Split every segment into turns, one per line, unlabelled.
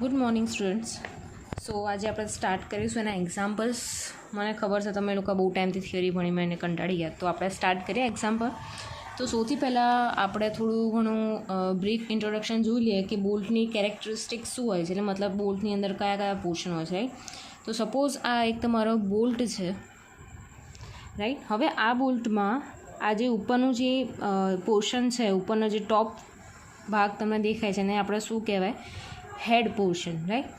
Good morning students. સો આજે આપણે start કરીશું એના એક્ઝામ્પલ્સ. મને ખબર છે તમે લોકો બહુ ટાઈમથી થિયરી ભણી મેં એને કંટાળી ગયા, તો આપણે સ્ટાર્ટ કરીએ એક્ઝામ્પલ. તો સૌથી પહેલાં આપણે થોડું ઘણું બ્રીફ ઇન્ટ્રોડક્શન જોઈ લઈએ કે બોલ્ટની કેરેક્ટરિસ્ટિક શું હોય છે, એટલે મતલબ બોલ્ટની અંદર કયા કયા પોર્શન હોય છે, રાઈટ. તો સપોઝ આ એક તમારો બોલ્ટ છે, રાઈટ. હવે આ બોલ્ટમાં આ જે ઉપરનું જે પોર્શન છે, ઉપરનો જે ટોપ ભાગ તમને દેખાય છે એને આપણે શું કહેવાય? હેડ પોર્શન, રાઈટ.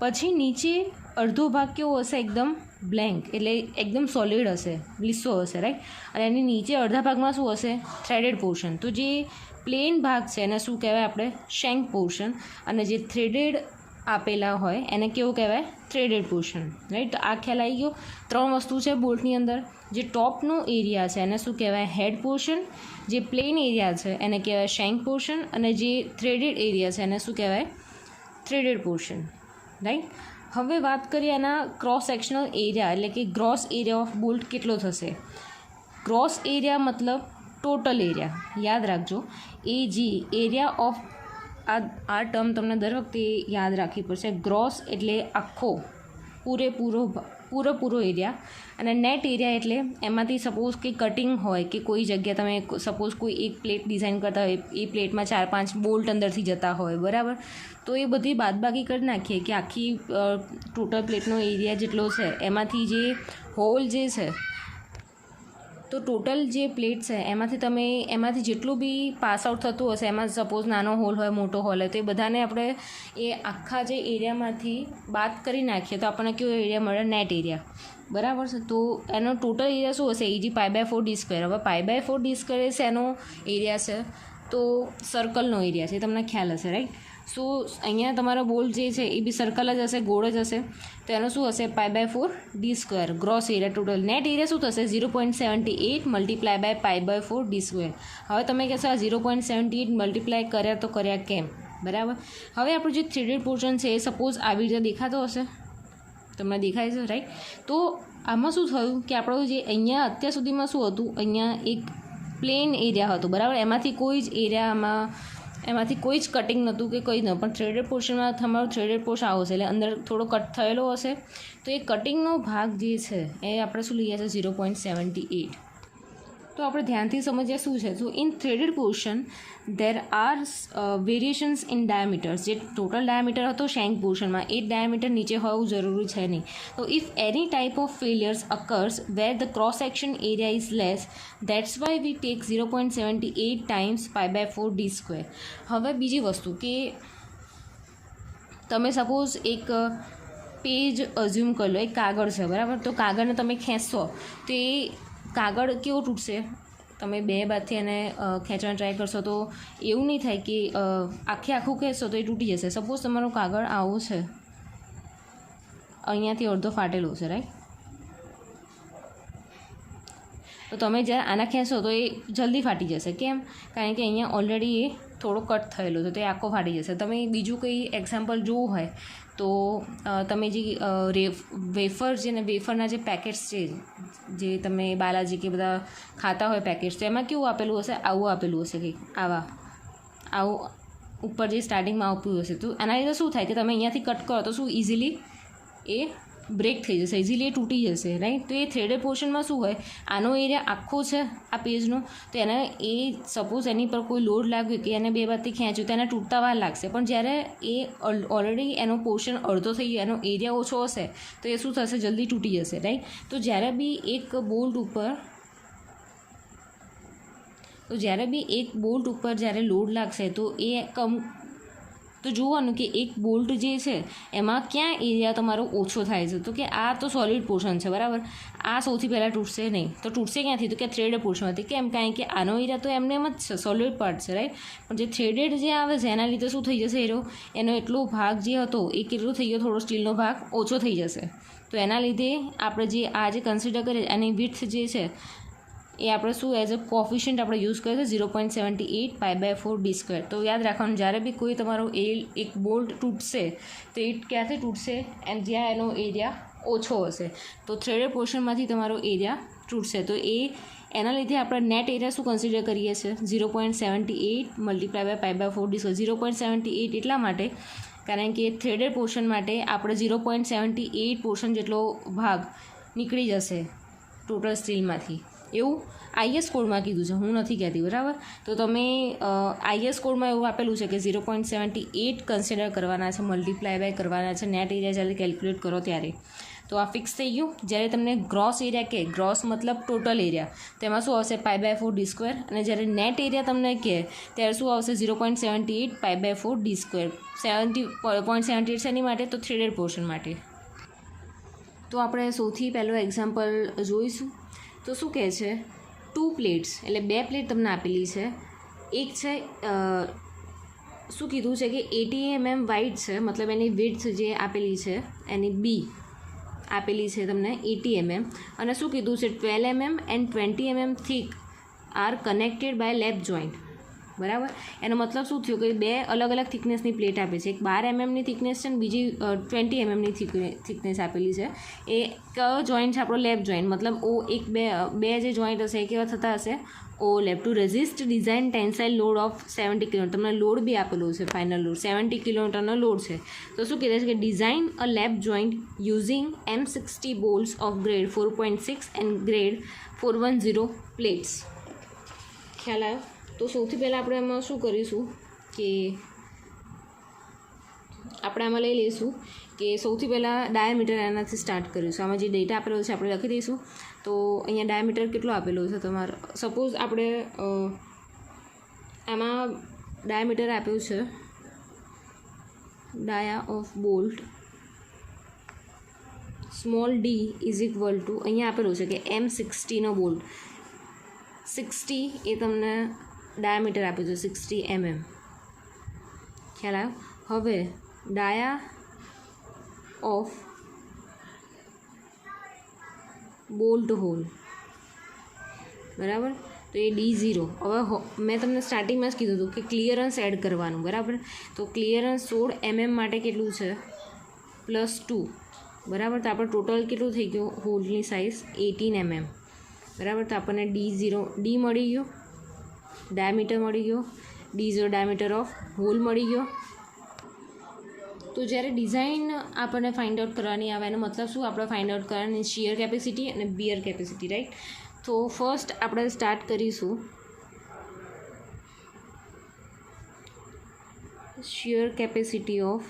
પછી નીચે અડધો ભાગ કેવો હશે? એકદમ બ્લેન્ક, એટલે એકદમ સોલિડ હશે, લીસો હશે, રાઈટ. અને એની નીચે અડધા ભાગમાં શું હશે? Threaded portion. તો જે પ્લેન ભાગ છે એને શું કહેવાય આપણે? શેંક પોર્શન. અને જે થ્રેડેડ આપેલા હોય એને કેવું કહેવાય? Threaded portion, right. તો આ ખ્યાલ આવી ગયો. 3 વસ્તુ છે બોલ્ટની અંદર. જે ટોપનો એરિયા છે એને શું કહેવાય? હેડ પોર્શન. જે પ્લેન એરિયા છે એને કહેવાય શેંક પોર્શન. અને જે થ્રેડેડ એરિયા છે એને શું કહેવાય? Threaded portion, right. હવે વાત કરીએ એના ક્રોસ સેક્શનલ એરિયા, એટલે કે ગ્રોસ એરિયા ઓફ બોલ્ટ કેટલો થશે? ગ્રોસ એરિયા મતલબ ટોટલ એરિયા, યાદ રાખજો. એરિયા ઓફ આ ટર્મ તમને દર વખતે યાદ રાખવી પડશે. ગ્રોસ એટલે આખો પૂરેપૂરો એરિયા, અને નેટ એરિયા એટલે એમાંથી સપોઝ કે કટિંગ હોય કે કોઈ જગ્યા તમે સપોઝ કોઈ એક પ્લેટ ડિઝાઇન કરતા હોય, એ પ્લેટમાં 4-5 બોલ્ટ અંદરથી જતા હોય, બરાબર. તો એ બધી બાદબાકી કરી નાખીએ કે આખી ટોટલ પ્લેટનો એરિયા જેટલો છે એમાંથી જે હોલ જે છે, તો ટોટલ જે પ્લેટ છે એમાંથી જેટલું બી પાસ આઉટ થતું હશે, એમાં સપોઝ નાનો હોલ હોય, મોટો હોલ હોય, તો એ બધાને આપણે એ આખા જે એરિયામાંથી બાદ કરી નાખીએ તો આપણને કેવો એરિયા મળે? નેટ એરિયા, બરાબર છે. તો એનો ટોટલ એરિયા શું હશે? π/4d². હવે π/4d² છે એનો એરિયા છે, તો સર્કલનો એરિયા છે, તમને ખ્યાલ હશે, રાઈટ. સો અહીંયા તમારો બોલ જે છે એ બી સર્કલ જ હશે, ગોળ જ હશે. તો એનો શું હશે? π/4d². Gross area total. Net area શું થશે? 0.78 × π/4d². હવે તમે કહેશો આ 0.78 મલ્ટીપ્લાય કર્યા તો કર્યા કેમ? બરાબર. હવે આપણું જે થ્રેડેડ પોર્શન છે એ સપોઝ આવી રીતે દેખાતો હશે, તમને દેખાય છે, રાઈટ. તો આમાં શું થયું કે આપણું જે અહીંયા અત્યાર સુધીમાં શું હતું? અહીંયા એક પ્લેન એરિયા હતો, બરાબર. એમાંથી કોઈ જ કટિંગ નહોતું કે કંઈ ન. પણ થ્રેડેડ પોર્શનમાં તમારો થ્રેડેડ પોર્શન આવો છે, એટલે અંદર થોડો કટ થયેલો હશે. તો એ કટિંગનો ભાગ જે છે એ આપણે શું લઈએ છીએ? 0.78. તો આપણે ધ્યાનથી સમજીએ શું છે. તો in threaded portion there are variations in diameters. જે ટોટલ ડાયામીટર હતો શેંક પોર્શનમાં, એ ડાયામીટર નીચે હોવું જરૂરી છે નહીં. તો if any type of failures occurs where the cross section area is less, that's why we take 0.78 times π/4d². હવે બીજી વસ્તુ કે તમે સપોઝ એક પેજ અઝ્યુમ કરી લો, એક કાગળ છે, બરાબર. તો કાગળને તમે ખેંચશો તો એ કાગળ કેવો તૂટશે? તમે બે બાજુથી એને ખેંચવાનો ટ્રાય કરશો તો એવું નહીં થાય કે આખું ખેંચશો તો એ તૂટી જશે. સપોઝ તમારો કાગળ આવો છે, અહીંયાથી અડધો ફાટેલો છે, રાઈટ. તો તમે જ્યારે આના ખેંચશો તો એ જલ્દી ફાટી જશે. કેમ? કારણ કે અહીંયા ઓલરેડી એ થોડો કટ થયેલો છે, તો એ આખો ફાટી જશે. તમે બીજું કંઈ એક્ઝામ્પલ જોવું હોય તો તમે જે વેફર છે ને, વેફરના જે પેકેટ્સ છે, જે તમે બાલાજી કે બધા ખાતા હોય પેકેટ્સ, તો એમાં કેવું આપેલું હશે? આવું આપેલું હશે, કંઈક આવું ઉપર જે સ્ટાર્ટિંગમાં આપ્યું હશે. તો એના લીધે શું થાય કે તમે અહીંયાથી કટ કરો તો શું ઇઝીલી એ બ્રેક થઈ જશે, ઇઝીલી એ તૂટી જશે, રાઈટ. તો એ થ્રેડેડ પોર્શનમાં શું હોય? આનો એરિયા આખો છે આ પેજનો, તો એને એ સપોઝ એની પર કોઈ લોડ લાગ્યો કે એને બે બાજુથી ખેંચ્યું તો એને તૂટતા વાર લાગશે. પણ જ્યારે એ ઓલરેડી એનો પોર્શન અડધો થઈ ગયો, એનો એરિયા ઓછો હશે, તો એ શું થશે? જલ્દી તૂટી જશે, રાઈટ. તો જ્યારે બી એક બોલ્ટ ઉપર જ્યારે લોડ લાગશે તો તો જોવાનું કે એક બોલ્ટ જે છે એમાં ક્યાં એરિયા તમારો ઓછો થાય છે. તો કે આ તો સોલિડ પોર્શન છે, બરાબર. આ સૌથી પહેલાં તૂટશે નહીં. તો તૂટશે ક્યાંથી? તો કે થ્રેડેડ પોર્શનમાંથી. કેમ? કારણ કે આનો એરિયા તો એમને એમ જ છે, સોલિડ પાર્ટ છે, રાઈટ. પણ જે થ્રેડેડ જે આવે છે એના લીધે શું થઈ જશે? એનો એટલો ભાગ જે હતો એ કેટલો થઈ ગયો? થોડો સ્ટીલનો ભાગ ઓછો થઈ જશે. તો એના લીધે આપણે જે આ જે કન્સિડર કરીએ એની વિડ્થ જે છે એ આપણે શું એઝ અ કોફિશિયન્ટ આપણે યુઝ કરીએ છીએ 0.78 π/4d². તો યાદ રાખવાનું, જ્યારે બી કોઈ તમારો એક બોલ્ટ તૂટશે તો એ ક્યાંથી તૂટશે? એમ જ્યાં એનો એરિયા ઓછો હશે. તો થ્રેડેડ પોર્શનમાંથી તમારો એરિયા તૂટશે. તો એના લીધે આપણે નેટ એરિયા શું કન્સિડર કરીએ છીએ? 0.78 × π/4d². 0.78 એટલા માટે કારણ કે થ્રેડેડ પોર્શન માટે આપણે 0.78 પોર્શન જેટલો ભાગ નીકળી જશે ટોટલ સ્ટીલમાંથી. એવું આઈએસ કોડમાં કીધું છે, હું નથી કહેતી, બરાબર. તો તમે આઈએસ કોડમાં એવું આપેલું છે કે 0.78 કન્સિડર કરવાના છે, મલ્ટીપ્લાય બાય કરવાના છે નેટ એરિયા જ્યારે કેલ્ક્યુલેટ કરો ત્યારે. તો આ ફિક્સ થઈ ગયું. જ્યારે તમને ગ્રોસ એરિયા કહે, ગ્રોસ મતલબ ટોટલ એરિયા, તેમાં શું આવશે π/4d². અને જ્યારે નેટ એરિયા તમને કહે ત્યારે શું આવશે 0.78 π/4d². 70.78 શેની માટે? તો થ્રેડેડ પોર્શન માટે. તો આપણે સૌથી પહેલું એક્ઝામ્પલ જોઈશું. તો શું કહે છે, 2 પ્લેટ્સ એટલે 2 પ્લેટ તમને આપેલી છે. એક છે શું કીધું છે કે 80 mm વાઇડ છે, મતલબ એની વિડ્થ જે આપેલી છે એની બી આપેલી છે તમને 80 mm. અને શું કીધું છે 12 mm and 20 mm thick are connected by lap joint. બરાબર. એનો મતલબ શું થયો કે 2 અલગ અલગ થિકનેસની પ્લેટ આપે છે. એક 12 mmની થિકનેસ છે અને બીજી 20 mmની થિકનેસ આપેલી છે. એ કયો જોઈન્ટ છે? આપણો લેપ જોઈન્ટ. મતલબ બે જે જોઈન્ટ હશે એ કેવા થતા હશે? ઓ લેપ. To resist design tensile load of 70 kN. તમને લોડ બી આપેલું છે, ફાઇનલ લોડ 70 kN લોડ છે. તો શું કીધું છે કે design a lap joint using M60 balls of grade 4.6 and grade 410 plates. ખ્યાલ આવ્યો? તો સૌથી પહેલાં આપણે એમાં શું કરીશું કે આપણે આમાં લઈ લઈશું કે સૌથી પહેલાં ડાયામીટર એનાથી સ્ટાર્ટ કરીશું. આમાં જે ડેટા આપેલો છે આપણે લખી દઈશું. તો અહીંયા ડાયામીટર કેટલો આપેલો છે તમારો? સપોઝ આપણે આમાં ડાયામીટર આપ્યું છે dia of bolt small D is equal to, અહીંયા આપેલું છે કે M60નો બોલ્ટ 60 એ તમને ડાયામીટર આપ્યું છે 60 mm. ખ્યાલ આવ્યો? હવે ડાયા ઓફ બોલ્ટ હોલ, બરાબર. તો એ D0. હવે મેં તમને સ્ટાર્ટિંગમાં જ કીધું હતું કે ક્લિયરન્સ એડ કરવાનું, બરાબર. તો ક્લિયરન્સ 16 mm માટે કેટલું છે? +2, બરાબર. તો આપણે ટોટલ કેટલું થઈ ગયું? હોલની સાઇઝ 18 mm, બરાબર. તો આપણને D0 ડી મળી ગયો, ડાયામીટર મળી ગયો, D0 ડાયામીટર ઓફ હોલ મળી ગયો. તો જ્યારે ડિઝાઇન આપણને ફાઇન્ડ આઉટ કરવાની આવે એનો મતલબ શું? આપણે ફાઇન્ડ આઉટ કરવાની શિયર કેપેસિટી અને બિયર કેપેસિટી, રાઈટ. તો ફર્સ્ટ આપણે સ્ટાર્ટ કરીશું shear capacity of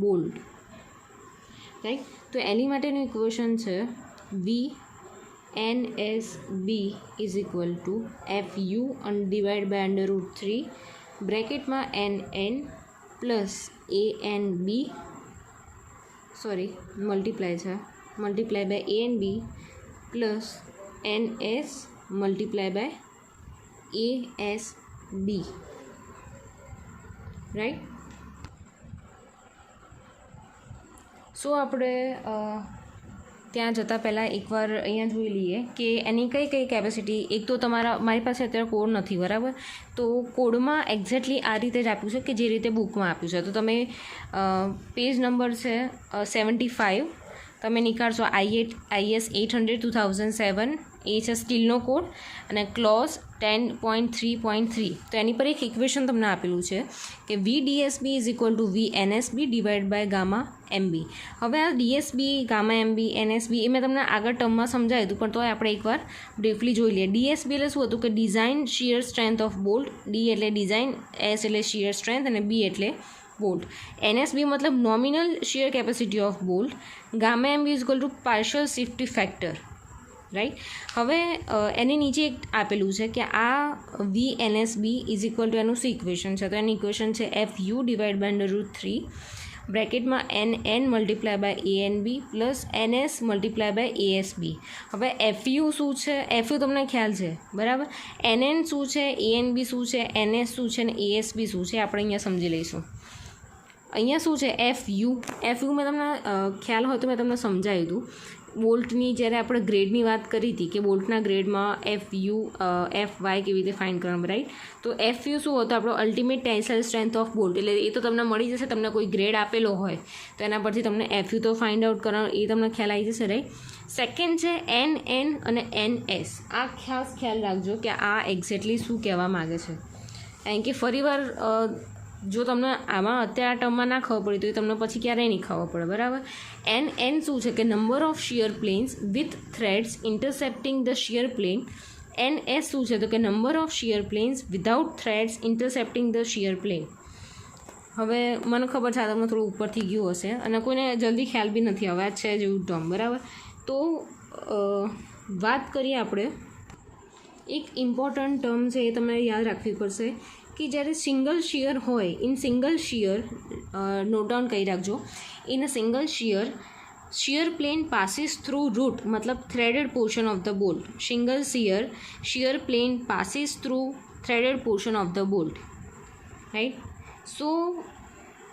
bolt, right. તો એની માટેનું ઇક્વેશન છે VNSB is equal to FU divide by √3 બ્રેકેટમાં NN plus ANB, sorry multiply છે, multiply by ANB plus NS multiply by ASB, right. So આપણે ત્યાં જતાં પહેલાં એકવાર અહીંયા જોઈ લઈએ કે એની કઈ કઈ કેપેસિટી. એક તો મારી પાસે અત્યારે કોડ નથી, બરાબર. તો કોડમાં એક્ઝેક્ટલી આ રીતે જ આપ્યું છે કે જે રીતે બુકમાં આપ્યું છે. તો તમે પેજ નંબર છે 75, તમે નીકાળશો IS 800/2007, એ છે સ્ટીલનો કોડ, અને ક્લોઝ 10.3.3. તો એની પર એક ઇક્વેશન તમને આપેલું છે કે VDSB is equal to VNSB divide by gamma MB. હવે આ DSB, ગામા MB, NSB એ મેં તમને આગળ ટર્મમાં સમજાવ્યું હતું, પણ તો આપણે એકવાર બ્રીફલી જોઈ લઈએ. DSB એટલે શું હતું કે design shear strength of bolt. D એટલે ડિઝાઇન, S એટલે શિયર સ્ટ્રેન્થ અને B એટલે બોલ્ટ. NSB મતલબ nominal shear capacity of bolt. Gamma MB is equal two partial safety factor, right. હવે એની નીચે એક આપેલું છે કે આ VNSB ઇઝ ઇક્વલ ટુ એનું શું ઇક્વેશન છે? તો એની ઇક્વેશન છે FU ડિવાઈડ બાય √3 બ્રેકેટમાં NN multiply by ANB plus NS multiply by ASB. હવે FU શું છે? FU તમને ખ્યાલ છે, બરાબર. NN શું છે, ANB શું છે, NS શું છે અને ASB શું છે આપણે અહીંયા સમજી લઈશું. અહીંયા શું છે FU મેં તમને ખ્યાલ હોય તો મેં તમને સમજાવ્યું હતું. બોલ્ટની જ્યારે આપણે ગ્રેડની વાત કરી હતી કે બોલ્ટના ગ્રેડમાં FU FY કેવી રીતે ફાઇન્ડ કરવાનું, રાઈટ. તો FU શું હતો? આપણો ultimate tensile strength of bolt. એટલે એ તો તમને મળી જશે, તમને કોઈ ગ્રેડ આપેલો હોય તો એના પરથી તમને FU તો ફાઇન્ડ આઉટ કરવાનું, એ તમને ખ્યાલ આવી જશે, રાઈટ. સેકન્ડ છે NN અને NS. આ ખાસ ખ્યાલ રાખજો કે આ એક્ઝેક્ટલી શું કહેવા માગે છે. કારણ કે ફરીવાર જો તમને આમાં અત્યારે આ ટર્મમાં ના ખબર પડી તો એ તમને પછી ક્યારેય નહીં ખબર પડે, બરાબર. એન શું છે કે number of shear planes with threads intercepting the shear plane. S શું છે તો કે number of shear planes without threads intercepting the shear plane. હવે મને ખબર છે આ તમને થોડું ઉપરથી ગયું હશે અને કોઈને જલ્દી ખ્યાલ બી નથી આવે, આ છે જેવું ટર્મ, બરાબર. તો વાત કરીએ આપણે, એક ઇમ્પોર્ટન્ટ ટર્મ છે એ તમારે યાદ રાખવી પડશે કે જ્યારે સિંગલ શિયર હોય, in single shear, note down કરી રાખજો, in a single shear plane passes through root મતલબ threaded portion of the bolt. Single shear plane passes through threaded portion of the bolt, right. So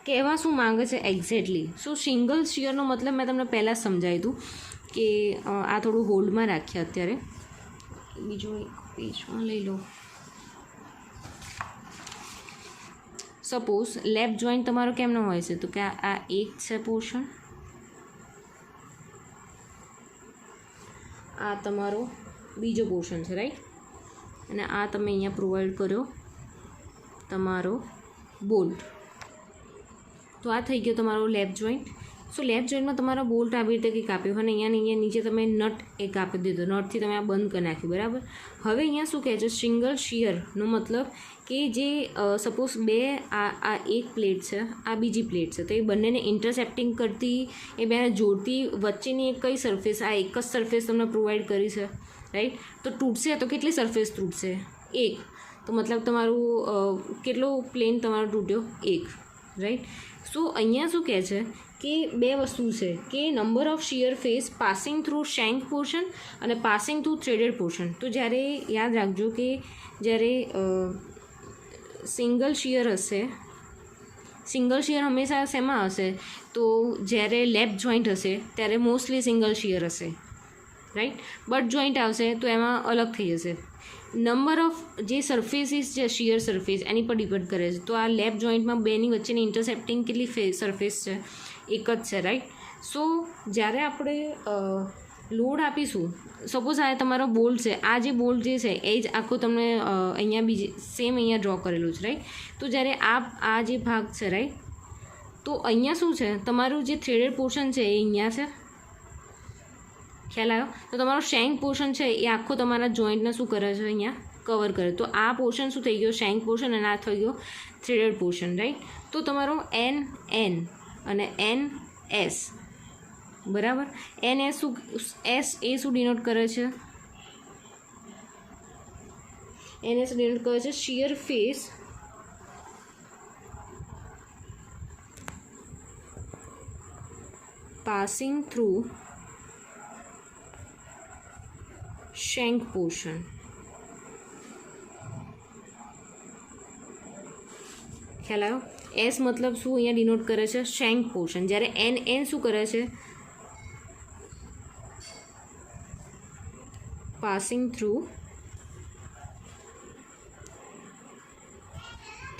કહેવા શું માંગે છે exactly? સો single શિયરનો મતલબ મેં તમને પહેલાં સમજાવ્યું હતું કે આ થોડું હોલ્ડમાં રાખ્યા. અત્યારે બીજો એક પેજમાં લઈ લો. સપોઝ લેફ્ટ જોઈન્ટ તમારો કેમનો હોય છે તો કે આ એક છે પોર્શન, આ તમારો બીજો પોર્શન છે, રાઈટ. અને આ તમે અહીંયા પ્રોવાઈડ કર્યો તમારો બોલ્ટ. તો આ થઈ ગયો તમારો લેફ્ટ જોઈન્ટ. સો લેફ્ટ જોઈન્ટમાં તમારો બોલ્ટ આવી રીતે કંઈક આપ્યો અને અહીંયા નીચે તમે નટ એક આપી દીધો, નટથી તમે આ બંધ કરી નાખ્યું, બરાબર. હવે અહીંયા શું કહે છે સિંગલ શિયરનો મતલબ કે જે સપોઝ બે આ એક પ્લેટ છે, આ બીજી પ્લેટ છે, તો એ બંનેને ઇન્ટરસેપ્ટિંગ કરતી, એ બેને જોડતી વચ્ચેની એક કઈ સરફેસ, આ એક જ સરફેસ તમને પ્રોવાઈડ કરી છે, રાઈટ. તો તૂટશે તો કેટલી સરફેસ તૂટશે? એક. તો મતલબ તમારું કેટલો પ્લેન તમારો તૂટ્યો? એક, રાઈટ. સો અહીંયા શું કહે છે કે બે વસ્તુ છે કે number of shear face passing through shank portion અને પાસિંગ થ્રુ થ્રેડેડ પોર્શન. તો જ્યારે યાદ રાખજો કે જ્યારે સિંગલ શિયર હશે, સિંગલ શિયર હંમેશા શેમાં હશે તો જ્યારે લેફ્ટ જોઈન્ટ હશે ત્યારે મોસ્ટલી સિંગલ શિયર હશે, રાઈટ. બટ જોઈન્ટ આવશે તો એમાં અલગ થઈ જશે. નંબર ઓફ જે સરફેસીસ છે શિયર સરફેસ એની પર ડિપેન્ડ કરે છે. તો આ લેફ્ટ જોઈન્ટમાં બેની વચ્ચેની ઇન્ટરસેપ્ટિંગ કેટલી સરફેસ છે? એક જ છે, રાઈટ. સો જ્યારે આપણે લોડ આપીશું, સપોઝ આ તમારો બોલ્ટ છે, આ જે બોલ્ટ જે છે એ જ આખું તમને અહીંયા બીજી સેમ અહીંયા ડ્રો કરેલું છે, રાઈટ. તો જ્યારે આ જે ભાગ છે, રાઈટ, તો અહીંયા શું છે તમારું જે થ્રેડેડ પોર્શન છે એ અહીંયા છે, ખ્યાલ આવ્યો? તો તમારો શેન્ક પોર્શન છે એ આખો તમારા જોઈન્ટને શું કરે છે? અહીંયા કવર કરે. તો આ પોર્શન શું થઈ ગયો? શેન્ક પોર્શન, અને આ થઈ ગયો થ્રેડેડ પોર્શન, રાઈટ. તો તમારો એન અને એસ, બરાબર. એસ એ શું ડિનોટ કરે છે? એસ ડિનોટ કરે છે shear face passing through shank portion. ખ્યાલ આવ્યો? એસ મતલબ શું અહીંયા ડિનોટ કરે છે? શેન્ક પોર્શન. જ્યારે એન શું કરે છે? Passing through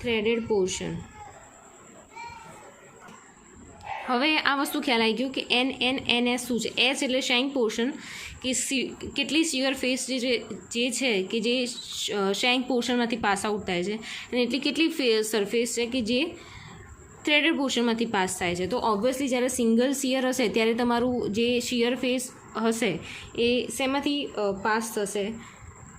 threaded portion. હવે આ વસ્તુ ખ્યાલ આવી ગયું કે એસ શું છે? એસ એટલે શેન્ક પોર્શન, કે કેટલી શિયર ફેસ જે છે કે જે શેન્ક પોર્શનમાંથી પાસ આઉટ થાય છે, અને એટલી કેટલી સરફેસ છે કે જે થ્રેડેડ પોર્શનમાંથી પાસ થાય છે. તો ઓબ્વિયસલી જ્યારે સિંગલ શિયર હશે ત્યારે તમારું જે શિયર ફેસ હશે એ શેમાંથી પાસ થશે?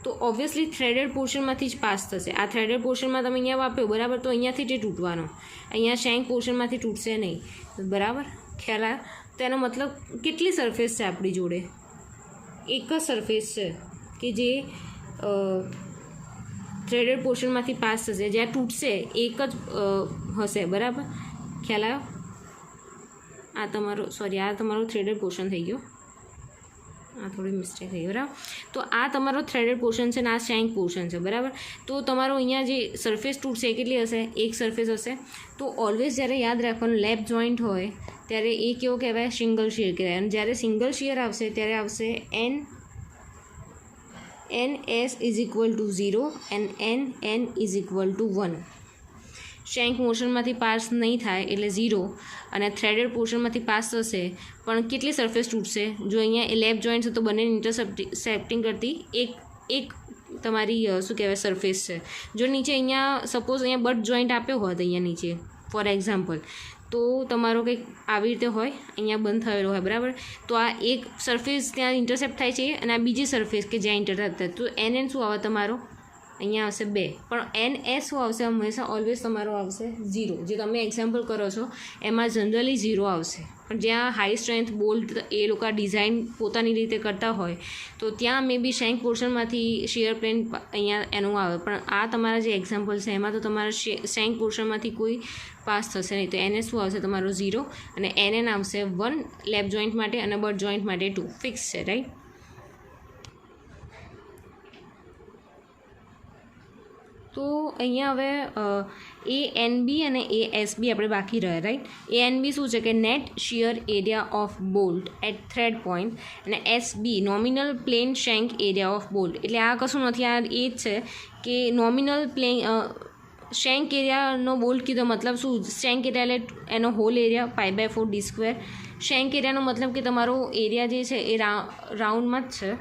તો ઓબ્વિયસલી થ્રેડેડ પોર્શનમાંથી જ પાસ થશે. આ થ્રેડેડ પોર્શનમાં તમે અહીંયા વાપર્યો, બરાબર, તો અહીંયાથી જ તૂટવાનો, અહીંયા શેન્ક પોર્શનમાંથી તૂટશે નહીં, બરાબર. ખ્યાલ આવ્યો? તો એનો મતલબ કેટલી સરફેસ છે આપણી જોડે? એક જ સરફેસ છે કે જે થ્રેડેડ પોર્શનમાંથી પાસ થશે, જ્યાં તૂટશે એક જ હશે, બરાબર. ખ્યાલ આવ્યો? આ તમારો થ્રેડેડ પોર્શન થઈ ગયો, આ થોડી મિસ્ટેક થઈ, બરાબર. તો આ તમારો થ્રેડેડ પોર્શન છે ને આ શેન્ક પોર્શન છે, બરાબર. તો તમારો અહીંયા જે સરફેસ તૂટશે એ કેટલી હશે? એક સરફેસ હશે. તો ઓલવેઝ જ્યારે યાદ રાખવાનું લેફ્ટ જોઈન્ટ હોય ત્યારે એ કેવો કહેવાય? સિંગલ શિયર કહેવાય. અને જ્યારે સિંગલ શિયર આવશે ત્યારે આવશે S is equal to 0 and N is equal to 1. Shank મોશનમાંથી પાસ નહીં થાય એટલે 0, અને થ્રેડેડ પોર્શનમાંથી પાસ થશે પણ કેટલી સરફેસ તૂટશે? જો અહીંયા લેફ્ટ જોઈન્ટ છે તો બંનેને ઇન્ટરસેપ્ટિંગ કરતી એક તમારી શું કહેવાય સરફેસ છે. જો નીચે અહીંયા સપોઝ અહીંયા બટ જોઈન્ટ આપ્યો હોત અહીંયા નીચે ફોર એક્ઝામ્પલ, તો તમારો કંઈક આવી રીતે હોય, અહીંયા બંધ થયેલો હોય, બરાબર. તો આ એક સરફેસ ત્યાં ઇન્ટરસેપ્ટ થાય છે અને આ બીજી સરફેસ કે જ્યાં ઇન્ટરસેપ્ટ થાય, તો એન શું આવે તમારો અહીંયા આવશે 2, પણ NS શું આવશે હંમેશા ઓલવેઝ તમારો આવશે 0. જે તમે એક્ઝામ્પલ કરો છો એમાં જનરલી 0 આવશે, પણ જ્યાં હાઈ સ્ટ્રેન્થ બોલ્ટ એ લોકો ડિઝાઇન પોતાની રીતે કરતા હોય તો ત્યાં મે બી શેંક પોર્શનમાંથી શિયર પ્લેન અહીંયા એનું આવે, પણ આ તમારા જે એક્ઝામ્પલ છે એમાં તો તમારા શેંક પોર્શનમાંથી કોઈ પાસ થશે નહીં. તો NS શું આવશે તમારો 0 અને NN આવશે 1 લેપ જોઈન્ટ માટે અને બટ જોઈન્ટ માટે 2 ફિક્સ છે, રાઈટ. તો અહીંયા હવે ANB અને ASB આપણે બાકી રહ્યા, રાઈટ. ANB શું છે કે net shear area of bolt at thread point, અને SB nominal plain shank area of bolt. એટલે આ કશું નથી, આ એ જ છે કે નોમિનલ પ્લેન શેંક એરિયાનો બોલ્ટ કીધો મતલબ શું, શેંક એરિયા એટલે એનો હોલ એરિયા π/4d². શેંક એરિયાનો મતલબ કે તમારો એરિયા જે છે એ રાઉન્ડમાં જ છે.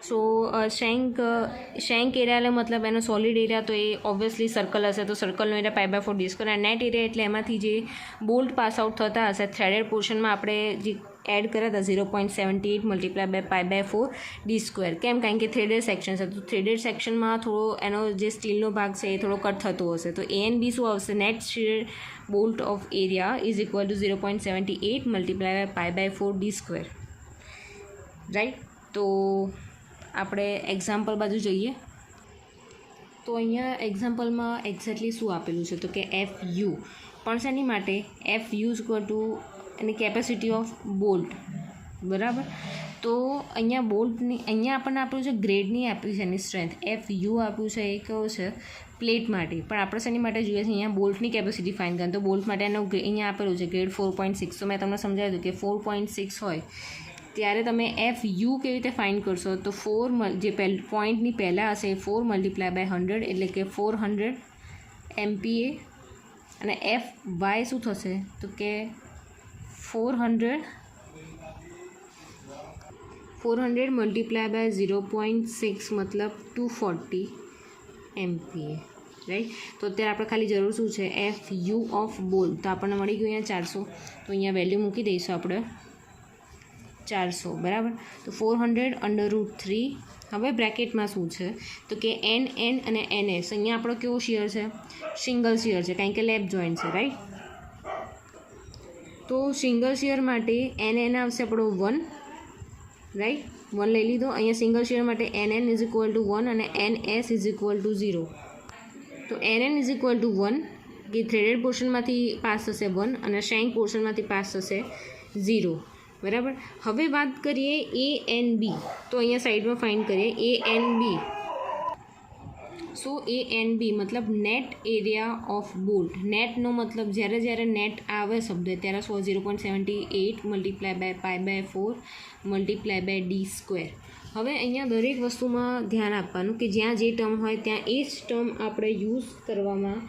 સો શેંક એરિયા એટલે મતલબ એનો સોલિડ એરિયા, તો એ ઓબ્વિયસલી સર્કલ હશે, તો સર્કલનો એરિયા π/4d². અને નેટ એરિયા એટલે એમાંથી જે બોલ્ટ પાસ આઉટ થતા હશે થ્રેડેડ પોર્શનમાં આપણે જે એડ કર્યા હતા 0.78 × π/4d². કેમ? કારણ કે થ્રેડેડ સેક્શન છે, તો થ્રેડેડ સેક્શનમાં થોડો એનો જે સ્ટીલનો ભાગ છે એ થોડો કટ થતો હશે. તો ANB શું આવશે, net shear bolt of area is equal two 0.78 × π/4d², right. તો આપણે એક્ઝામ્પલ બાજુ જોઈએ. તો અહીંયા એક્ઝામ્પલમાં એક્ઝેક્ટલી શું આપેલું છે, તો કે FU પણ શેની માટે, FU is equal two any capacity of bolt, બરાબર. તો અહીંયા બોલ્ટની અહીંયા આપણને આપ્યું છે ગ્રેડની આપ્યું છે એની સ્ટ્રેન્થ, FU આપ્યું છે એ કેવું છે પ્લેટ માટે, પણ આપણે શેની માટે જોઈએ છે અહીંયા બોલ્ટની કેપેસિટી ફાઇન કરવાની. તો બોલ્ટ માટે એનું અહીંયા આપેલું છે ગ્રેડ 4.6. તો મેં તમને સમજાવ્યું કે 4.6 હોય ત્યારે તમે FU કેવી રીતે ફાઇન્ડ કરશો, તો 4 જે પોઈન્ટની પહેલાં હશે એ 4 × 100 એટલે કે 400 MPa, અને FY શું થશે તો કે 400 × 0.6 મતલબ 240 MPa, રાઈટ. તો અત્યારે આપણે ખાલી જરૂર શું છે FU ઓફ બોલ્ટ, તો આપણને મળી ગયું અહીંયા 400. તો અહીંયા વેલ્યુ મૂકી દઈશું આપણે 400, બરાબર. તો 400 √3. હવે બ્રેકેટમાં શું છે તો કે NN અને NS. અહીંયા આપણો કેવો શિયર છે, સિંગલ શિયર છે, કારણ કે લેપ જોઈન્ટ છે, રાઈટ. તો સિંગલ શિયર માટે NN આવશે આપણો 1, રાઈટ. 1 લઈ લીધો. અહીંયા સિંગલ શિયર માટે NN ઇઝ ઇક્વલ ટુ 1 અને NS ઇઝ ઇક્વલ ટુ 0. તો NN ઇઝ ઇક્વલ ટુ 1 કે થ્રેડેડ પોર્શનમાંથી પાસ થશે 1 અને શેંક પોર્શનમાંથી પાસ થશે 0, બરાબર. હવે વાત કરીએ ANB. તો અહીંયા સાઈડમાં ફાઇન્ડ કરીએ ANB. સો ANB મતલબ નેટ એરિયા ઓફ બોલ્ટ. નેટનો મતલબ જ્યારે નેટ આવે શબ્દ ત્યારે 0.78 × π/4 × d². હવે અહીંયા દરેક વસ્તુમાં ધ્યાન આપવાનું કે જ્યાં જે ટર્મ હોય ત્યાં એ જ ટર્મ આપણે યુઝ કરવામાં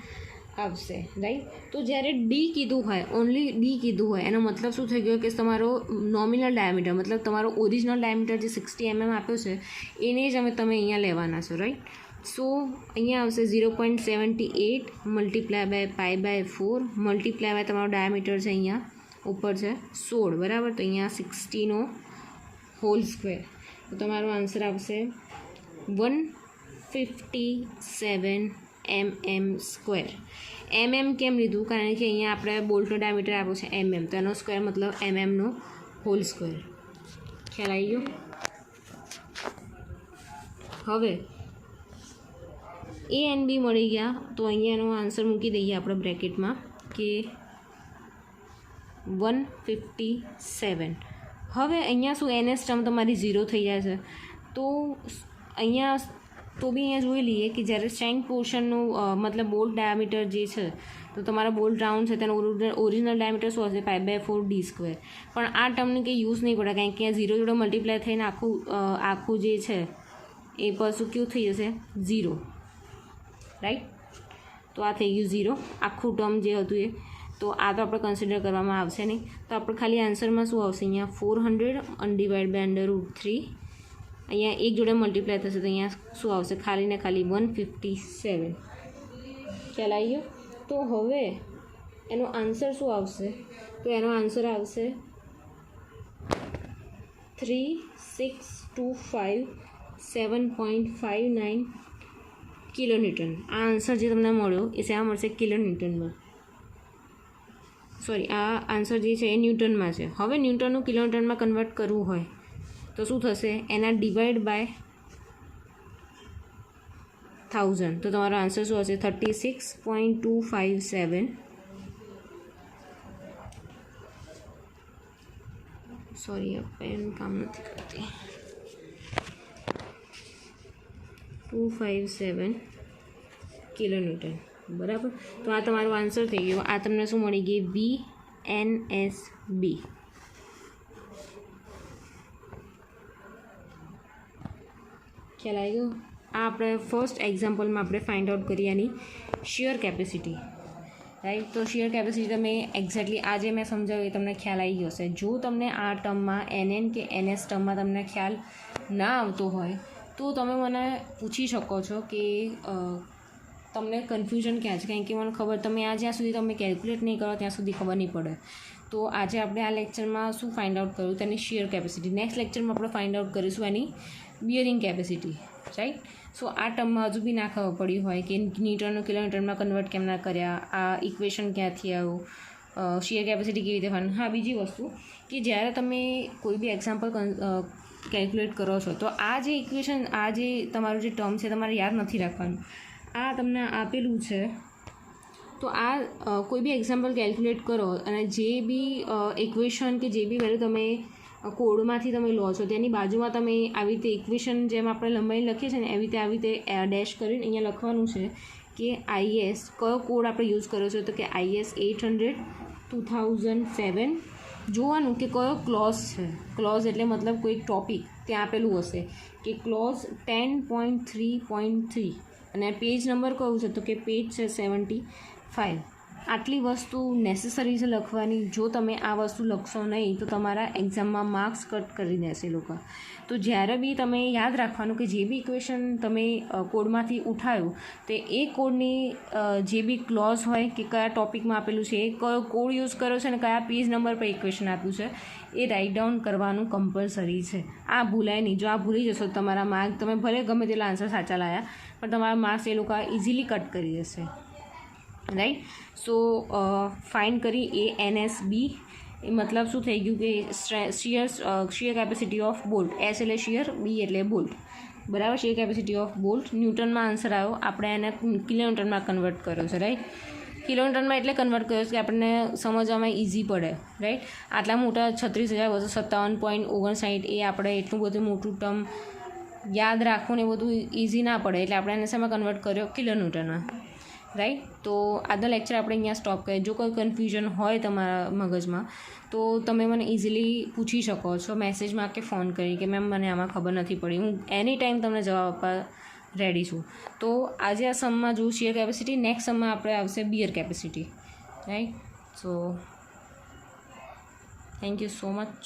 આવશે, રાઈટ. તો જ્યારે ડી કીધું હોય, ઓનલી ડી કીધું હોય, એનો મતલબ શું થઈ ગયો કે તમારો નોમિનલ ડાયામીટર મતલબ તમારો ઓરિજિનલ ડાયામીટર જે 60 mm આપ્યો છે એને જ તમે અહીંયા લેવાના છો, રાઈટ. સો અહીંયા આવશે 0.78 × π/4 મલ્ટીપ્લાય તમારો ડાયામીટર છે અહીંયા ઉપર છે 16, બરાબર. તો અહીંયા 60 હોલ સ્ક્વેર. તો તમારો આન્સર આવશે 157 mm². mm કેમ લીધું, કારણ કે અહીંયા આપણે બોલ્ટનો ડાયામીટર આપ્યો છે mm, તો એનો સ્ક્વેર મતલબ mm હોલ સ્ક્વેર. ખ્યાલ આવી ગયો. હવે ANB મળી ગયા, તો અહીંયાનો આન્સર મૂકી દઈએ આપણે બ્રેકેટમાં કે 157. હવે અહીંયા શું NS ટર્મ તમારી 0 થઈ જાય છે. તો અહીંયા જોઈ લઈએ કે જ્યારે શેંક પોર્શનનું મતલબ બોલ્ટ ડાયામીટર જે છે, તો તમારો બોલ્ટ રાઉન્ડ છે તેનો ઓરિજિનલ ડાયામીટર શું હશે π/4d². પણ આ ટર્મને કંઈ યુઝ નહીં પડે, કારણ કે અહીંયા 0 જોડે મલ્ટીપ્લાય થઈને આખું જે છે એ પાછું કેવું થઈ જશે 0, રાઈટ. તો આ થઈ ગયું 0 આખું ટર્મ જે હતું એ. તો આ તો આપણે કન્સિડર કરવામાં આવશે નહીં. તો આપણે ખાલી આન્સરમાં શું આવશે અહીંયા 400 / √3 અહીંયા એક જોડે મલ્ટીપ્લાય થશે તો અહીંયા શું આવશે? ખાલી ને ખાલી 157. ખ્યાલ આવી ગયો? તો હવે એનો આન્સર શું આવશે? તો એનો આન્સર આવશે 3625 કિલોન્યુટન. આ આન્સર જે તમને મળ્યો એ શેમાં મળશે? કિલોન્યુટનમાં. સોરી, આ આન્સર જે છે એ ન્યૂટનમાં છે. હવે ન્યૂટનનું કિલોમીટરમાં કન્વર્ટ કરવું હોય તો શું થશે? એના ડિવાઈડ બાય 1000. તો તમારો આન્સર શું હશે? 36.257. સોરી, પેન કામ નથી કરતી. 257 કિલોન્યુટન. બરાબર. તો આ તમારો આન્સર થઈ ગયો. આ તમને શું મળી ગઈ? VNSB. ખ્યાલ આવી ગયો? આ આપણે ફર્સ્ટ એક્ઝામ્પલમાં આપણે ફાઇન્ડ આઉટ કરી એની શિયર કેપેસિટી. રાઈટ. તો શિયર કેપેસિટી તમે એક્ઝેક્ટલી આજે મેં સમજાવ્યું એ તમને ખ્યાલ આવી ગયો હશે. જો તમને આ ટર્મમાં NN કે NS ટર્મમાં તમને ખ્યાલ ના આવતો હોય તો તમે મને પૂછી શકો છો કે તમને કન્ફ્યુઝન ક્યાં છે. કારણ કે મને ખબર, તમે આ જ્યાં સુધી તમે કેલ્ક્યુલેટ નહીં કરો ત્યાં સુધી ખબર નહીં પડે. તો આજે આપણે આ લેક્ચરમાં શું ફાઇન્ડ આઉટ કર્યું? તેની શિયર કેપેસિટી. નેક્સ્ટ લેક્ચરમાં આપણે ફાઇન્ડ આઉટ કરીશું એની બિયરિંગ કેપેસિટી. રાઈટ. સો આ ટર્મમાં હજુ બી ના ખબર પડી હોય કે ન્યૂટનનું કિલોમીટરમાં કન્વર્ટ કેમ ના કર્યા, આ ઇક્વેશન ક્યાંથી આવ્યું, શિયર કેપેસિટી કેવી રીતે ફાઇન્ડ. હા, બીજી વસ્તુ કે જ્યારે તમે કોઈ બી એક્ઝામ્પલ કેલ્ક્યુલેટ કરો છો તો આ જે ઇક્વેશન, આ જે તમારું જે ટર્મ છે તમારે યાદ નથી રાખવાનું. આ તમને આપેલું છે તો આ કોઈ બી એક્ઝામ્પલ કેલ્ક્યુલેટ કરો અને જે બી ઇક્વેશન કે જે બી વેલ્યુ તમે કોડમાંથી તમે લો છો તેની બાજુમાં તમે આવી રીતે ઇક્વેશન જેમ આપણે લંબાઈ લખીએ છીએ ને આવી રીતે ડેશ કરીને અહીંયા લખવાનું છે કે IS કયો કોડ આપણે યુઝ કર્યો છે. તો કે IS 800 2007. જોવાનું કે કયો ક્લોઝ છે. ક્લોઝ એટલે મતલબ કોઈ ટોપિક ત્યાં આપેલું હશે કે ક્લોઝ 10.3.3 અને પેજ નંબર કયું છે? તો કે પેજ છે 75. આટલી વસ્તુ નેસેસરી છે લખવાની. જો તમે આ વસ્તુ લખશો નહીં તો તમારા એક્ઝામમાં માર્ક્સ કટ કરી દેશે લોકો. તો જ્યારે બી તમે યાદ રાખવાનું કે જે બી ઇક્વેશન તમે કોડમાંથી ઉઠાવ્યું તે એ કોડની જે બી ક્લોઝ હોય કે કયા ટોપિકમાં આપેલું છે, એ કયો કોડ યુઝ કર્યો છે અને કયા પેજ નંબર પર ઇક્વેશન આપ્યું છે એ રાઇટ ડાઉન કરવાનું કમ્પલસરી છે. આ ભૂલાય નહીં. જો આ ભૂલી જશો તમારા માર્ક, તમે ભલે ગમે તેટલા આન્સર સાચા લાયા પણ તમારા માર્ક્સ એ લોકો ઇઝીલી કટ કરી દેશે. રાઈટ. સો ફાઇન્ડ કરી ANSB. એ મતલબ શું થઈ ગયું કે shear capacity of bolt. S એટલે શિયર, B એટલે બોલ્ટ. બરાબર. શિયર કેપેસિટી ઓફ બોલ્ટ ન્યૂટનમાં આન્સર આવ્યો. આપણે એને કિલોમીટરમાં કન્વર્ટ કર્યો છે. રાઈટ. કિલોમીટરમાં એટલે કન્વર્ટ કર્યો છે કે આપણને સમજવામાં ઇઝી પડે. રાઈટ. આટલા મોટા 36,257.59 એ આપણે એટલું બધું મોટું ટર્મ યાદ રાખવું ને એ બધું ઇઝી ના પડે એટલે આપણે એને શેમાં કન્વર્ટ કર્યો? કિલોમીટરમાં. રાઈટ. તો આજનો લેક્ચર આપણે અહીંયા સ્ટોપ કરીએ. જો કોઈ કન્ફ્યુઝન હોય તમારા મગજમાં તો તમે મને ઇઝીલી પૂછી શકો છો મેસેજમાં કે ફોન કરી કે મેમ મને આમાં ખબર નથી પડી. હું એની ટાઈમ તમને જવાબ આપવા રેડી છું. તો આજે આ સમમાં જો શિયર કેપેસિટી, નેક્સ્ટ સમમાં આપણે આવશે bearing capacity. Right. So thank you so much.